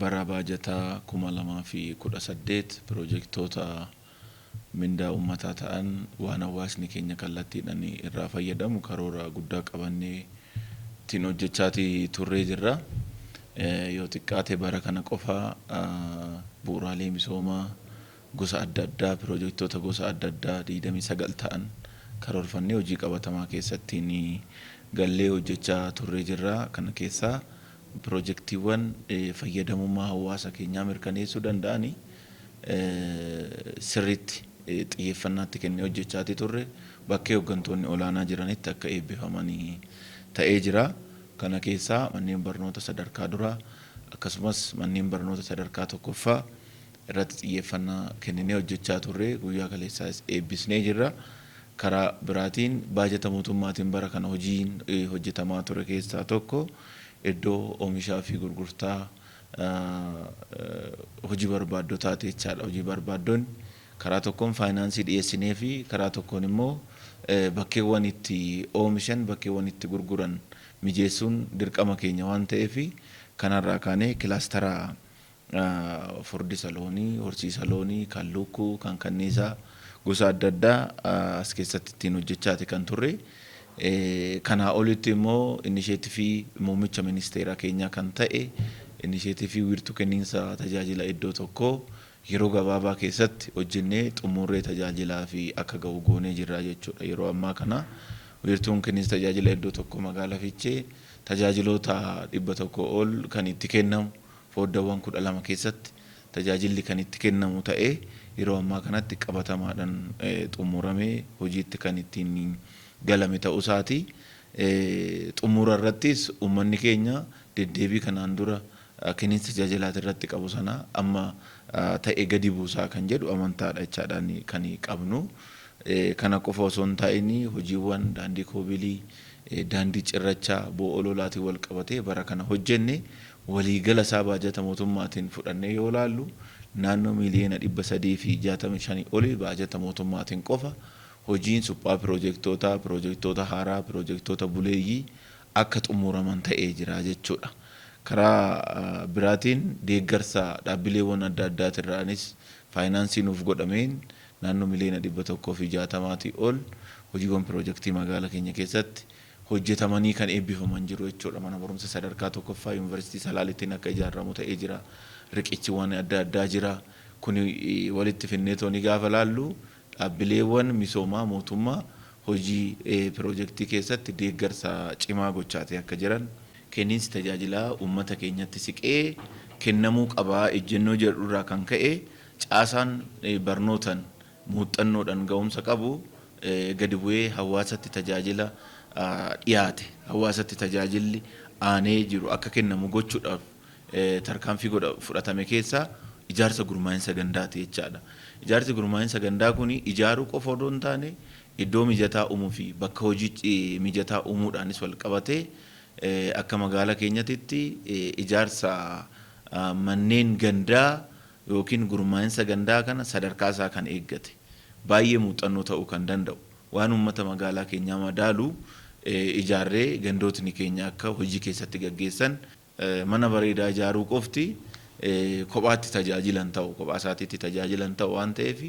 bara baajataa 2018 piroojeektoota mindaa uummataa ta'an waan hawaasni keenya kallattiidhaan irraa fayyadamu karoora guddaa qabannee ittiin hojjechaatii turree jirra. Yoo xiqqaate bara kana qofa bu'uuraalee misoomaa gosa adda addaa piroojeektoota gosa adda addaa 29 ta'an karoorfannee hojii qabatamaa keessatti gallee hojjechaa turree jirra. Kana keessaa piroojeektiiwwan fayyadamummaa hawaasa keenyaa mirkaneessuu danda'ani sirriitti xiyyeeffannaatti kennee hojjechaatii turre bakkee hooggantoonni olaanaa jiranitti akka eebbifamanii ta'ee jira. Kana keessaa manneen barnoota sadarkaa duraa akkasumas manneen barnoota sadarkaa tokkoffaa irratti xiyyeeffannaa kennee hojjechaa turre guyyaa kaleessaas eebbisnee jirra. Karaa biraatiin baajata mootummaatiin bara kana hojiin hojjetamaa ture keessaa tokko iddoo oomishaa fi gurgurtaa hojii barbaaddotaati jechaadha. Hojii barbaaddoonni karaa tokkoon faayinaansii dhiyeessinee fi karaa tokkoon immoo bakkeewwan itti oomishan bakkeewwan itti gurguran mijeessuun dirqama keenya waan ta'eef kanarraa kaanee kilaastara furdisa loonii, horsiisa loonii, kan lukkuu, kan kanniisaa gosa adda addaa as keessatti ittiin hojjechaati kan turre. Kanaa olitti immoo inisheetifii muummicha ministeeraa keenyaa kan ta'e inisheetifii wiirtuu kenniinsa tajaajila iddoo tokkoo yeroo gabaabaa keessatti hojjennee xumurree tajaajilaa fi akka ga'u goonee jirra jechuudha. Yeroo ammaa kana wiirtuun kenniinsa tajaajila iddoo tokkoo magaalaa Fiichee tajaajiloota 100 ol kan itti kennamu fooddaawwan 12 keessatti tajaajilli kan itti kennamu ta'ee yeroo ammaa kanatti qabatamaadhaan xumuramee hojiitti kan ittiin galame ta'uu isaati. Xumura irrattis uummanni keenya deddeebii kanaan dura kenniinsa tajaajilaati irratti qabu sana amma ta'e gadi buusaa kan jedhu amantaadha jechaadhaan kan qabnu. Kana qofa osoo hin ta'iin hojiiwwan daandii koobilii, daandii cirrachaa, bo'oololaatiin wal qabatee bara kana hojjenne waliigala isaa baajata mootummaatiin fudhannee yoo ilaallu naannoo miliyoona 365 olii baajata mootummaatiin qofa hojiin suphaa piroojeektoota haaraa, piroojeektoota buleeyyii akka xumuraman ta'ee jira jechuudha. Karaa biraatiin deeggarsa dhaabbileewwan adda addaatirraanis faayinaansii nuuf godhameen naannoo miliyoona 160 ol hojiiwwan piroojeektii magaalaa keenya keessatti hojjetamanii kan eebbifaman jiru jechuudha. Mana barumsa sadarkaa tokkoffaa yuunivarsiitii Salaalittiin akka ijaaramu ta'ee jira. Riqichiiwwan adda addaa jira. Kun walitti finneetoo ni gaafa laallu dhaabbileewwan misoomaa mootummaa hojii piroojeektii keessatti deeggarsa cimaa gochaatee akka jiran kenniinsi tajaajilaa uummata keenyatti siqee kennamuu qabaa ejjennoo jedhurraa kan ka'e caasaan barnootaan muuxannoodhaan ga'umsa qabu gadi bu'ee hawaasatti tajaajila dhiyaate hawaasatti tajaajilli aanee jiru akka kennamu gochuudhaaf tarkaanfii fudhatame keessaa ijaarsa gurmaa'insa gandaati jechaadha. Ijaarsi gurmaa'insa gandaa kun ijaaruu qofa odoo hin taane iddoo mijataa uumuu fi bakka hojii mijataa uumuudhaanis wal qabatee akka magaalaa keenyatti ijaarsa manneen gandaa yookiin gurmaa'insa gandaa kana sadarkaa isaa kan eeggate baay'ee muuxannoo ta'uu kan danda'u waan uummata magaalaa keenyaa madaalu ijaarree gandootni keenya akka hojii keessatti gaggeessan mana bareedaa ijaaruu qofti kophaatti tajaajilan ta'u kophaa isaatiitti tajaajilan ta'u waan ta'eef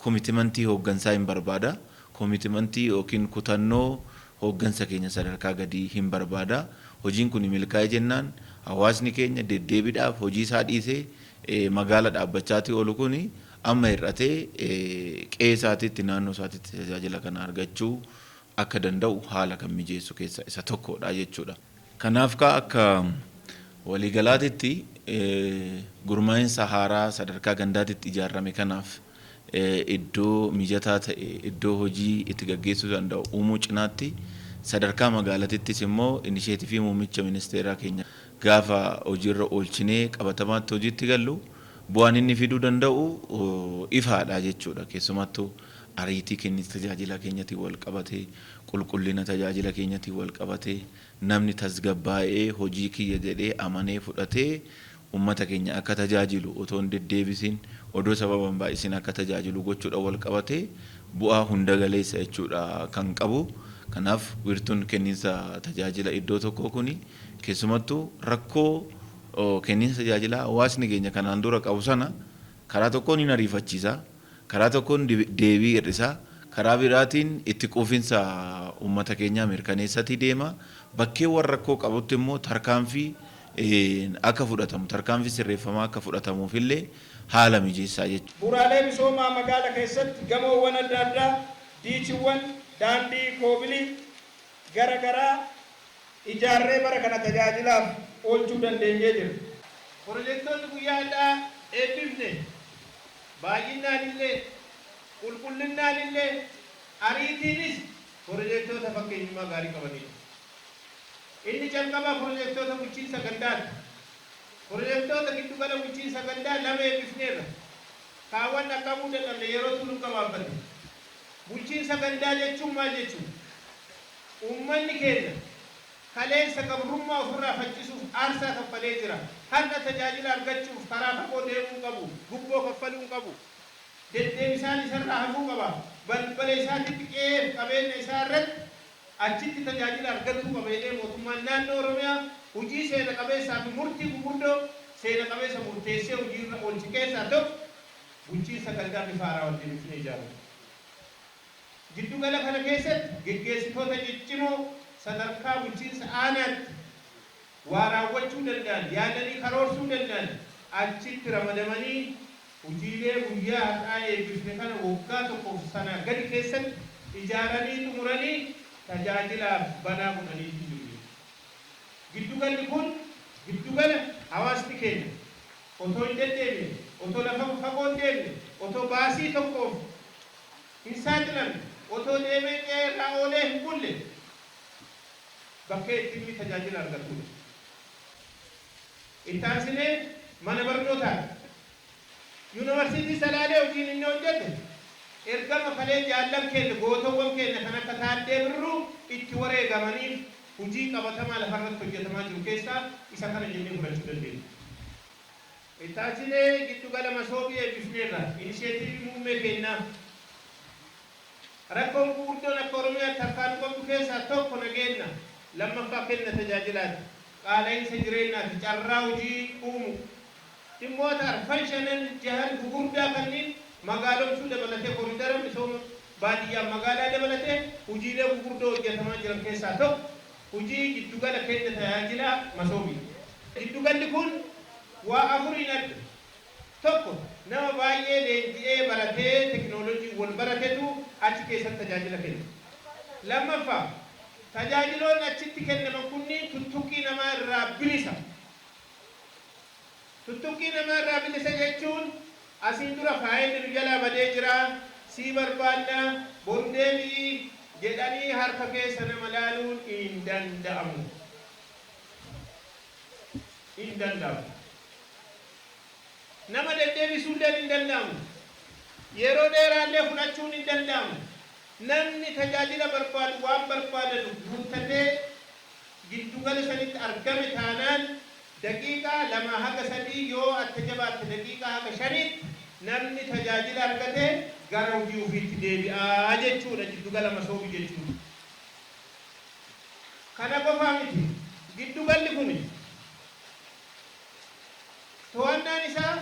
koomitimentii hooggansaa hin barbaada. Koomitimentii yookiin kutannoo hooggansa keenya sadarkaa gadii hin barbaada. Hojiin kun milkaa'ee jennaan hawaasni keenya deddeebiidhaaf hojii isaa dhiisee magaala dhaabbachaatii oolu kun amma hir'atee qe'ee isaatiitti naannoo isaatiitti tajaajila kana argachuu akka danda'u haala kan mijeessu keessaa isa tokkodha jechuudha. Kanaaf akka waliigalaatitti gurmaa'insa haaraa sadarkaa gandaatitti ijaarame kanaaf iddoo mijataa ta'e iddoo hojii itti gaggeessuu danda'u uumuu cinaatti sadarkaa magaalatittis immoo inisheetifii muummicha ministeeraa keenya gaafa hojiirra oolchinee qabatamaatti hojiitti gallu bu'aan inni fiduu danda'u ifaadha jechuudha. Keessumattuu ariitii kenniinsa tajaajila keenyatiin wal qabatee qulqullina tajaajila keenyatiin wal qabatee namni tasgabbaa'ee hojii kiyya jedhee amanee fudhatee uummata keenya akka tajaajilu otoo hin deddeebisin odoo sababan baay'isin akka tajaajilu gochuudha wal qabatee bu'aa hunda galeessa jechuudha kan qabu. Kanaaf wiirtuun kenniinsa tajaajila iddoo tokkoo kuni keessumattuu rakkoo kenniinsa tajaajilaa hawaasni keenya kanaan dura qabu sana karaa tokkoon hin ariifachiisa, karaa tokkoon deebii hir'isaa, karaa biraatiin itti quufinsa uummata keenyaa mirkaneessatii deema. Bakkeewwan rakkoo qabutti immoo tarkaanfii akka fudhatamu, tarkaanfii sirreeffamaa akka fudhatamuuf illee haala mijeessaa jechuudha. Bu'uuraalee misoomaa magaalaa keessatti gamoowwan adda addaa, diichiiwwan, daandii, koobilii garaagaraa ijaarree bara kana tajaajilaaf oolchuu dandeenyee jira. Piroojeektoonni guyyaa addaa eebbifne baay'inaan illee qulqullinnaan illee ariitiinis piroojeektoota fakkeenyummaa gaarii qabanidha. Inni jalqabaa piroojeektoota bulchiinsa gandaati. Piroojeektoota giddugala bulchiinsa gandaa lama eebbifneerra. Kaawwan dhaqqabuu dadhabne yeroo tunu qabaabbate. Bulchiinsa gandaa jechuun maal jechuudha? Uummanni keenya kaleessa gabrummaa ofirraa faccisuuf aarsaa kaffalee jira. Har'a tajaajila argachuuf karaa fagoo deemuu qabu, gubboo kaffaluu qabu. Deddeebisaan isarraa hafuu qaba. Balbala isaatitti qe'ee qabeenya isaa irratti achitti tajaajila argachuu qaba jedhee mootummaan naannoo Oromiyaa hojii seena qabeessaa fi murtii gurguddoo seena qabeessa murteessee hojiirra oolchi keessaa tokko bulchiinsa gandaa bifa haaraa deebisnee ijaaru. Giddugala kana keessatti geggeessitoota ciccimoo sadarkaa bulchiinsa aanaatti waa raawwachuu danda'an, yaadanii karoorsuu danda'an achitti ramadamanii hojiilee guyyaa har'aa eebbifne kana waggaa tokkoof sana gadi keessatti ijaaranii xumuranii tajaajilaaf banaa godhanii jiru. Giddugalli kun giddugala hawaasni keenya otoo hin deddeebine, otoo lafa fagoo hin deemne, otoo baasii tokkoof hin saaxilamne, otoo deemee qe'ee oolee hin bulle bakkee itti inni tajaajila argatudha. Itti aansinee mana barnootaa yuunivarsiitii Salaalee hojiin inni hojjete ergama kalee jaallan keenya gootawwan keenya kan akka Taaddee Birruu itti wareegamaniif hojii qabatamaa lafarratti hojjetamaa jiru keessaa isa kana jennee fudhachuu dandeenya. Itti aansinee giddugala masoobii eebbifneerra inisheetiivii muummee kennaa rakkoon gurguddoon akka Oromiyaatti harkaan qabdu keessaa tokko nageenya, lammaffaa kenna tajaajilaati, qaala'insa jireenyaati, carraa hojii uumu, dhimmoota arfan shanan jahan gurguddaa kanneen magaalomsuu dabalatee koridara misooma baadiyyaa magaalaa dabalatee hojiilee gurguddoo hojjetamaa jiran keessaa tokko hojii giddugala kenna tajaajilaa masoobii. Giddugalli kun waa afuriin adda. Tokko nama baay'ee leenji'ee baratee teknooloojii wal baratetu achi keessatti tajaajila kenna. Lammaffaa tajaajiloonni achitti kennaman kunniin tuttuqqii namaa irraa bilisa. Tuttuqqii namaa irraa bilisa jechuun asiin dura faayilli nu jalaa badee jira, sii barbaadna, bondeebii jedhanii harka keessa nama laaluun hin danda'amu. Hin danda'amu. Nama deddeebisuulleen hin danda'amu. Yeroo dheeraallee fudhachuun hin danda'amu. Namni tajaajila barbaadu waan barbaadanu guuttatee giddugala sanitti argame taanaan daqiiqaa 2 haga 3 yoo atta jabaatte daqiiqaa haga 5 namni tajaajila argatee gara hojii ofiitti deebi'aa jechuudha giddugala masoobii jechuudha. Kana qofaa miti giddugalli kun to'annaan isaa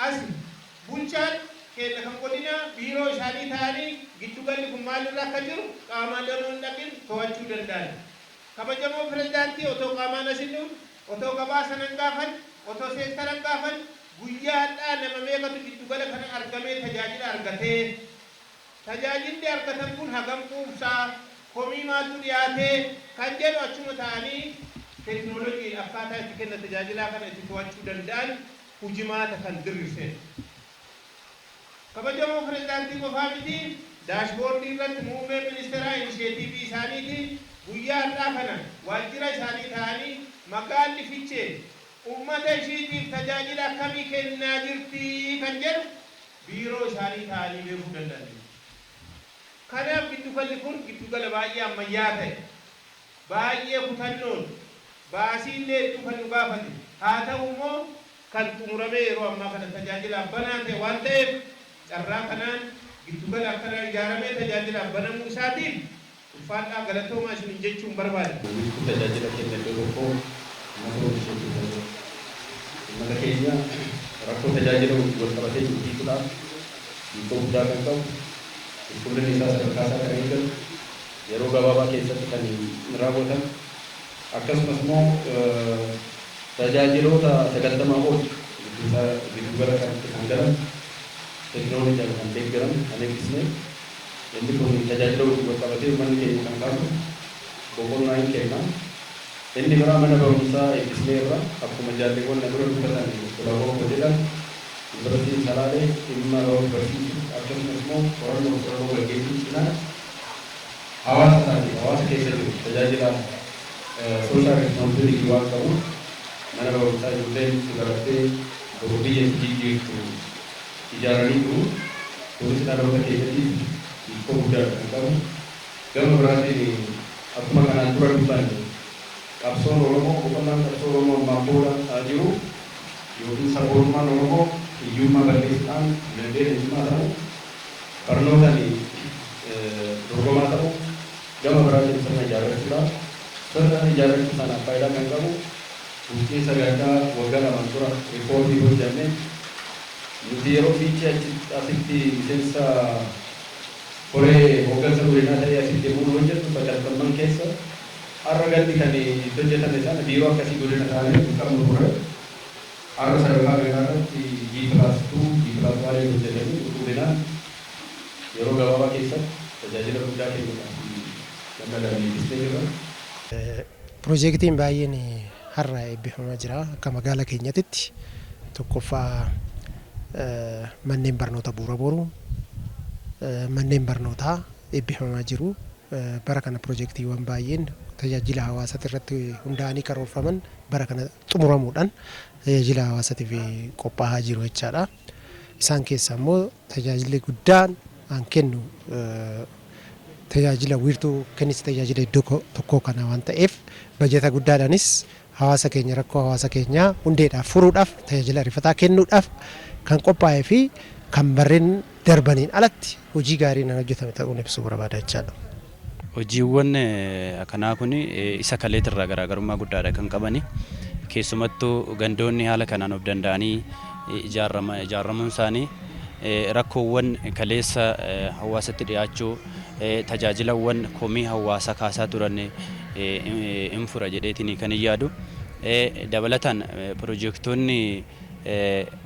as bulchaan keenya kan godina biiroo isaanii ta'anii giddugalli kun maalirra akka jiru qaamaan danuun dhaqin to'achuu danda'an. Kabajamoo pirezidaantii otoo qaamaan asin dhuun, otoo gabaasa nan gaafan, otoo seektaran gaafan guyyaa hadhaa nama meeqatu giddugala kana argamee tajaajila argatee tajaajilli argatan kun hagam quubsaa komii maaltu dhiyaatee kan jedhu achuma ta'anii teknooloojiin akkaataa itti kenna tajaajilaa kana itti to'achuu danda'an hujimaata kan dirrisee. Kabajamoo pirezidaantii qofaa miti daashboordii irratti muummee ministeeraa inisheetiivii isaaniitiin guyyaa har'aa kana waajjira isaanii ta'anii magaalli Fiichee ummata ishiitiif tajaajila akkamii kennaa jirti kan jedhu biiroo isaanii ta'anii beekuu danda'an. Kanaaf giddugalli kun giddugala baay'ee ammayyaa ta'e, baay'ee kutannoon baasiillee hedduu kan nu gaafate, haa ta'u immoo kan xumuramee yeroo ammaa kana tajaajilaaf banaa ta'e waan ta'eef carraa kanaan giddugala akkana ijaaramee tajaajilaaf banamuu isaatiin ulfaadhaa galatoomaa isin jechuun barbaada. Tajaajila kenna tokko masoobii mana keenya rakkoo tajaajila wal qabatee hiikuudhaaf hiikoo guddaa kan qabu qulqullinni isaa sadarkaa isaa kan eeggatu yeroo gabaabaa keessatti kan raawwatan akkasumas immoo tajaajiloota 90 ol giddugala kanatti kan galan teekinooloojii kan deeggaran kan eegsisne inni kun tajaajila wal qabatee manni keenya kan kaasu boqonnaa hin kenna. Inni biraa mana barumsaa eegsisnee irra akkuma jaalleewwan na dura dubbatan kulaawwan godheedhaan yuunivarsiitii Salaalee dhimma barsiisuu akkasumas immoo qorannoo gaggeessuu cinaa hawaasa isaanii hawaasa keessa jiru tajaajila sooshaal responsibilitii waan qabu mana barumsaa ijoolleen barattee boru biyya jijjiirtu ijaaranii jiru. Kunis dhaloota keessatti hiikoo guddaa kan qabu. Gama biraatiin akkuma kanaan dura dubbanne qabsoon Oromoo boqonnaan qabsoo Oromoo ammaa booda jiru yookiin sabboonummaan Oromoo hiyyummaa balleessuudhaan dinagdee eenyummaa ta'u barnootaan dorgomaa ta'u gama biraatiin sirna ijaarrachuudhaan sirna ijaarrachuu sanaaf faayidaa kan qabu bulchiinsa gaddaa waggaa lamaan dura riippoortii hojjannee nuti yeroo fiichee asitti miseensa koree hooggansa godinaa ta'ee asitti immoo hojjetu sagaltamman keessa har'a gandi kan hojjetame sana biiroo akkasii godina taanee qabnu ture. Har'a sadarkaa ganaarratti G+2 G+1 hojjetanii qulqullinaan yeroo gabaabaa keessatti tajaajila guddaa kennuudhaaf gammadanii dhiistee jirra. Piroojeektiin baay'een har'a eebbifamaa jira akka magaalaa keenyatti. Tokkoffaa manneen barnoota bu'uura boruu manneen barnootaa eebbifamaa jiru. Bara kana piroojeektiiwwan baay'een tajaajila hawaasaati irratti hundaa'anii karoorfaman bara kana xumuramuudhaan tajaajila hawaasaatiif qophaa'aa jiru jechaadha. Isaan keessaa immoo tajaajilli guddaan aan kennu tajaajila wiirtuu kennis tajaajila iddoo tokkoo kana waan ta'eef bajeta guddaadhaanis hawaasa keenya rakkoo hawaasa keenyaa hundeedhaaf furuudhaaf tajaajila ariifataa kennuudhaaf kan qophaa'ee fi kan barreen darbaniin alatti hojii gaariin hojjetame ta'uun ibsuu barbaada jechaadha. Hojiiwwan akkanaa kun isa kaleetirraa garaagarummaa guddaadha kan qabani. Keessumattuu gandoonni haala kanaan of danda'anii ijaaramuun isaanii rakkoowwan kaleessa hawaasatti dhiyaachuu tajaajilawwan komii hawaasaa kaasaa turan in fura jedheetiin kan yaadu. Dabalataan piroojeektoonni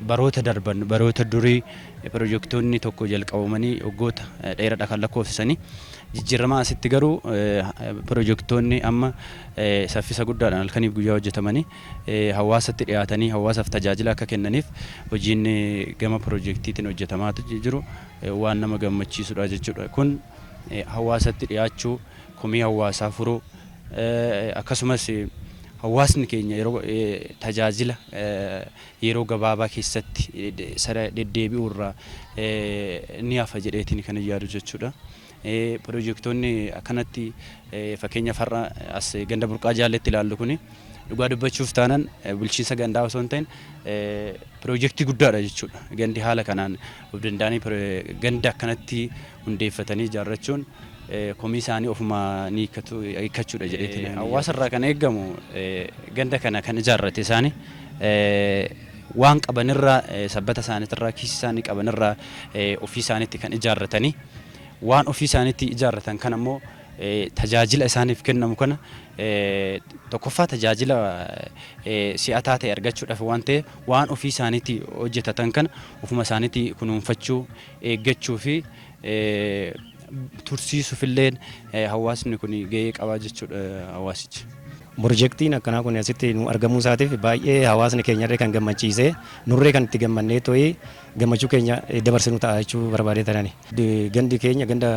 baroota darban baroota durii piroojeektoonni tokko jalqabamanii waggoota dheeraadha kan lakkoofsisanii jijjiiramaa asitti garuu piroojeektoonni amma saffisa guddaadhaan halkaniif guyyaa hojjetamanii hawaasatti dhiyaatanii hawaasaaf tajaajila akka kennaniif hojiin gama piroojeektiitiin hojjetamaa jiru waan nama gammachiisudha jechuudha. Kun hawaasatti dhiyaachuu komii hawaasaa furuu akkasumas hawaasni keenya yeroo tajaajila yeroo gabaabaa keessatti deddeebi'uu irraa ni hafa jedheetiin kan yaadu jechuudha. Piroojeektoonni akkanatti fakkeenya farra as ganda burqaa jaalletti ilaallu kuni dhugaa dubbachuuf taanaan bulchiinsa gandaa osoo hin ta'in piroojeektii guddaadha jechuudha. Gandi haala kanaan of danda'anii ganda akkanatti hundeeffatanii ijaarrachuun komii isaanii ofuma ni hiikkachuudha jedheetiin. Hawaasa irraa kan eegamu ganda kana kan ijaarrate isaanii waan qabanirraa sabbata isaaniitirraa kiisii isaanii qabanirraa ofii isaaniitti kan ijaarratanii waan ofii isaaniitti ijaarratan kan ammoo tajaajila isaaniif kennamu kana tokkoffaa tajaajila si'ataa ta'e argachuudhaaf waan ta'e waan ofii isaaniitti hojjetatan kana ofuma isaaniitti kunuunfachuu eeggachuu fi tursiisuufillee hawaasni kun gahee qabaa jechuudha hawaasichi. Piroojeektiin akkanaa kun asitti nu argamuu isaatiif baay'ee hawaasni keenyarree kan gammachiisee nurree kan itti gammannee to'ee gammachuu keenya dabarsinu ta'a jechuu barbaadee tanani. Gandi keenya ganda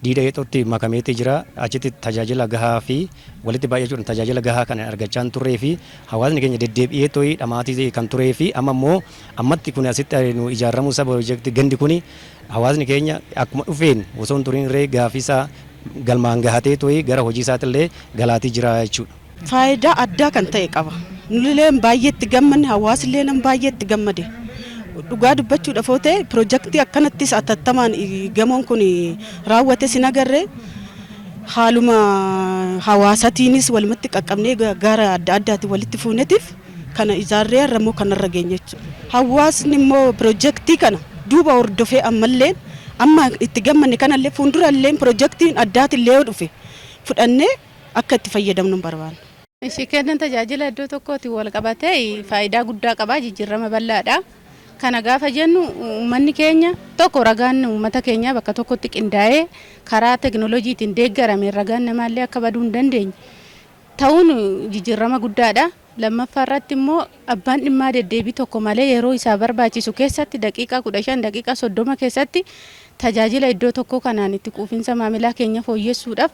diida eexootti makameetii jira. Achitti tajaajila gahaa fi walitti baay'achuudhaan tajaajila gahaa kan argachaa turree fi hawaasni keenya deddeebi'ee to'ee dhamaatii kan turee fi amma immoo ammatti kun asitti nu ijaaramuu isaa piroojeektii gandi kun hawaasni keenya akkuma dhufeen osoo hin turin irree gaafiisaa galmaan gahatee to'ee gara hojii isaatiillee galaatii jira jechuudha. Faayidaa addaa kan ta'e qaba. Nullee baay'eetti gammanne hawaasillee nam baay'eetti gammade. Dhugaa dubbachuudhaaf yoo ta'e piroojeektii akkanattis atattamaan gamoon kun raawwate sin agarree haaluma hawaasatiinis walumatti qaqqabnee gara adda addaatti walitti fuunetiif kana ijaarree har'ammoo kanarra geenye jechuudha. Hawaasni immoo piroojeektii kana duuba hordofee ammallee amma itti gammanne kanallee fuuldurallee piroojeektiin addaatillee yoo dhufe fudhannee akka itti fayyadamnu barbaanna. Ishee kennan tajaajila iddoo tokkotti wal qabatee faayidaa guddaa qaba, jijjiirama bal'aadha. Kana gaafa jennu uummanni keenya tokko ragaan uummata keenya bakka tokkotti qindaa'ee karaa teknooloojiitiin deeggarame ragaan namaallee akka baduu hin dandeenye ta'uun jijjiirama guddaadha. Lammaffaa irratti immoo abbaan dhimmaa deddeebii tokko malee yeroo isaa barbaachisu keessatti daqiiqaa 15 daqiiqaa 30 keessatti tajaajila iddoo tokko kanaan itti quufinsa maamilaa keenya fooyyessuudhaaf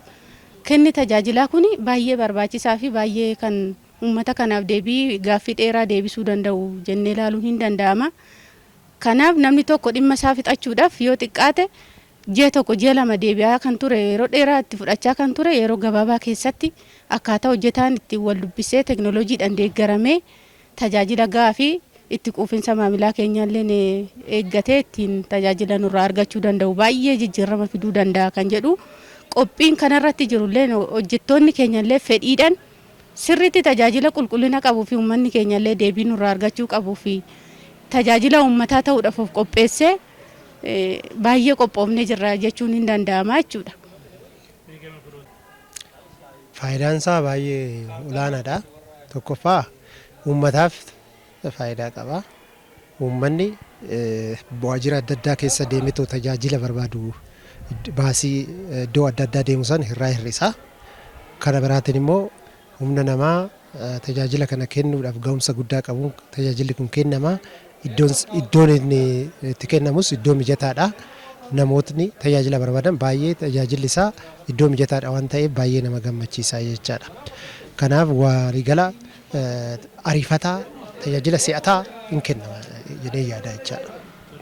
kenni tajaajilaa kun baay'ee barbaachisaa fi baay'ee kan uummata kanaaf deebii gaaffii dheeraa deebisuu danda'u jennee ilaaluun hin danda'ama. Kanaaf namni tokko dhimma isaa fixachuudhaaf yoo xiqqaate ji'a tokko ji'a lama deebi'aa kan ture yeroo dheeraa itti fudhachaa kan ture yeroo gabaabaa keessatti akkaataa hojjetaan itti wal dubbisee teknooloojiidhaan deeggaramee tajaajila gaafii itti quufinsa maamilaa keenyaallee eeggatee ittiin tajaajila nurraa argachuu danda'u baay'ee jijjiirama fiduu danda'a kan jedhu qophiin kanarratti jirullee hojjettoonni keenyallee fedhiidhaan sirriitti tajaajila qulqullina qabuu fi uummanni keenyallee deebii nurraa argachuu qabuu fi tajaajila uummataa ta'uudhaaf of qopheessee baay'ee qophoofnee jirra jechuun hin danda'ama jechuudha. Faayidaan isaa baay'ee olaanaadha. Tokkoffaa uummataaf faayidaa qaba. Uummanni waajjira adda addaa keessa deemetoo tajaajila barbaadu baasii iddoo adda addaa deemu san irraa hir'isa. Kana biraatiin immoo humna namaa tajaajila kana kennuudhaaf ga'umsa guddaa qabu. Tajaajilli kun kennama. Iddoon inni itti kennamus iddoo mijataadha. Namootni tajaajila barbaadan baay'ee tajaajilli isaa iddoo mijataadha waan ta'eef baay'ee nama gammachiisa jechaadha. Kanaaf waliigala ariifataa tajaajila si'ataa hin kennama jedhee yaada jechaadha.